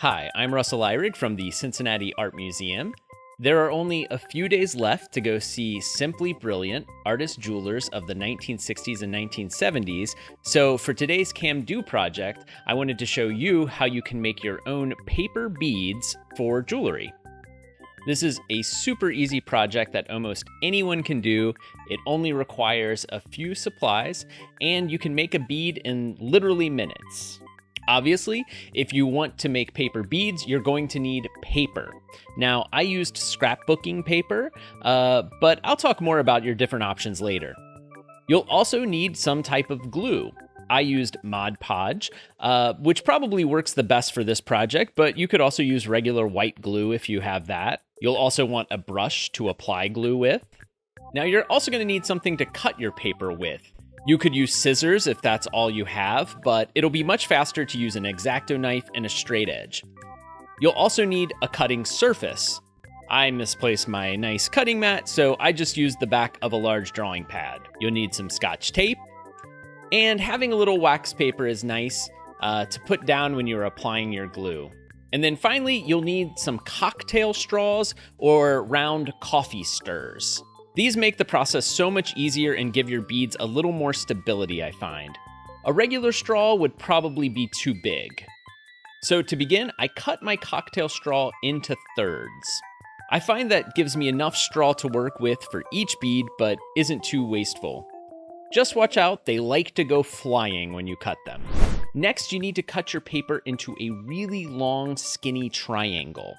Hi, I'm Russell Ihrig from the Cincinnati Art Museum. There are only a few days left to go see Simply Brilliant artist jewelers of the 1960s and 1970s, so for today's Cam Do project, I wanted to show you how you can make your own paper beads for jewelry. This is a super easy project that almost anyone can do. It only requires a few supplies, and you can make a bead in literally minutes. Obviously, if you want to make paper beads, you're going to need paper. Now, I used scrapbooking paper, but I'll talk more about your different options later. You'll also need some type of glue. I used Mod Podge, which probably works the best for this project, but you could also use regular white glue if you have that. You'll also want a brush to apply glue with. Now, you're also going to need something to cut your paper with. You could use scissors if that's all you have, but it'll be much faster to use an X-Acto knife and a straight edge. You'll also need a cutting surface. I misplaced my nice cutting mat, so I just used the back of a large drawing pad. You'll need some Scotch tape, and having a little wax paper is nice to put down when you're applying your glue. And then finally, you'll need some cocktail straws or round coffee stirs. These make the process so much easier and give your beads a little more stability, I find. A regular straw would probably be too big. So to begin, I cut my cocktail straw into thirds. I find that gives me enough straw to work with for each bead, but isn't too wasteful. Just watch out, they like to go flying when you cut them. Next, you need to cut your paper into a really long, skinny triangle.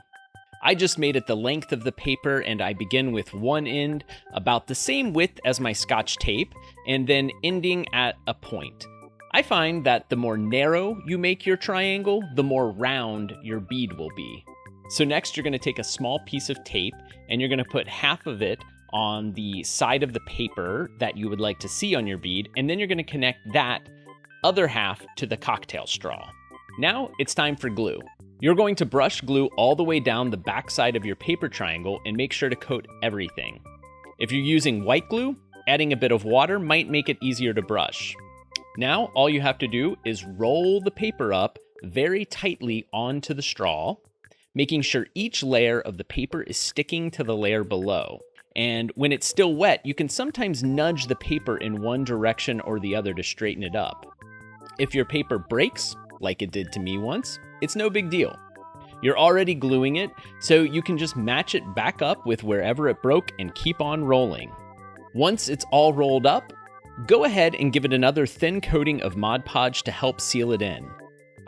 I just made it the length of the paper, and I begin with one end about the same width as my Scotch tape, and then ending at a point. I find that the more narrow you make your triangle, the more round your bead will be. So next, you're going to take a small piece of tape, and you're going to put half of it on the side of the paper that you would like to see on your bead, and then you're going to connect that other half to the cocktail straw. Now, it's time for glue. You're going to brush glue all the way down the back side of your paper triangle and make sure to coat everything. If you're using white glue, adding a bit of water might make it easier to brush. Now, all you have to do is roll the paper up very tightly onto the straw, making sure each layer of the paper is sticking to the layer below. And when it's still wet, you can sometimes nudge the paper in one direction or the other to straighten it up. If your paper breaks, like it did to me once, it's no big deal. You're already gluing it, so you can just match it back up with wherever it broke and keep on rolling. Once it's all rolled up, go ahead and give it another thin coating of Mod Podge to help seal it in.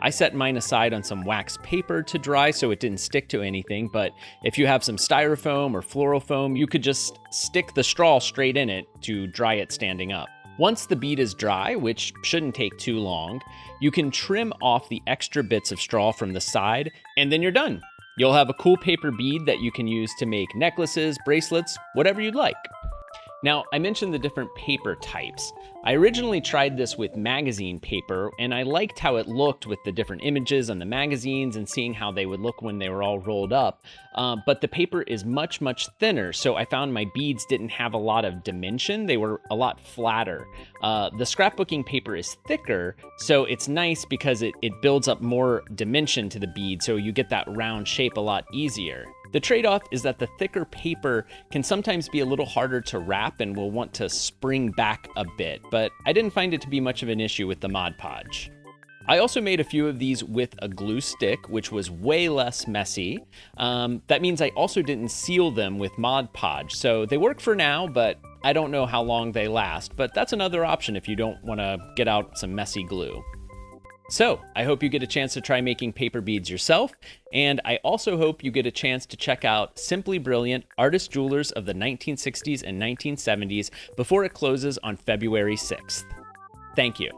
I set mine aside on some wax paper to dry so it didn't stick to anything, but if you have some styrofoam or floral foam, you could just stick the straw straight in it to dry it standing up. Once the bead is dry, which shouldn't take too long, you can trim off the extra bits of straw from the side, and then you're done. You'll have a cool paper bead that you can use to make necklaces, bracelets, whatever you'd like. Now, I mentioned the different paper types. I originally tried this with magazine paper, and I liked how it looked with the different images on the magazines and seeing how they would look when they were all rolled up. But the paper is much, much thinner, so I found my beads didn't have a lot of dimension. They were a lot flatter. The scrapbooking paper is thicker, so it's nice because it builds up more dimension to the bead, so you get that round shape a lot easier. The trade-off is that the thicker paper can sometimes be a little harder to wrap and will want to spring back a bit, but I didn't find it to be much of an issue with the Mod Podge. I also made a few of these with a glue stick, which was way less messy. That means I also didn't seal them with Mod Podge, so they work for now, but I don't know how long they last, but that's another option if you don't want to get out some messy glue. So, I hope you get a chance to try making paper beads yourself, and I also hope you get a chance to check out Simply Brilliant artist jewelers of the 1960s and 1970s before it closes on February 6th. Thank you.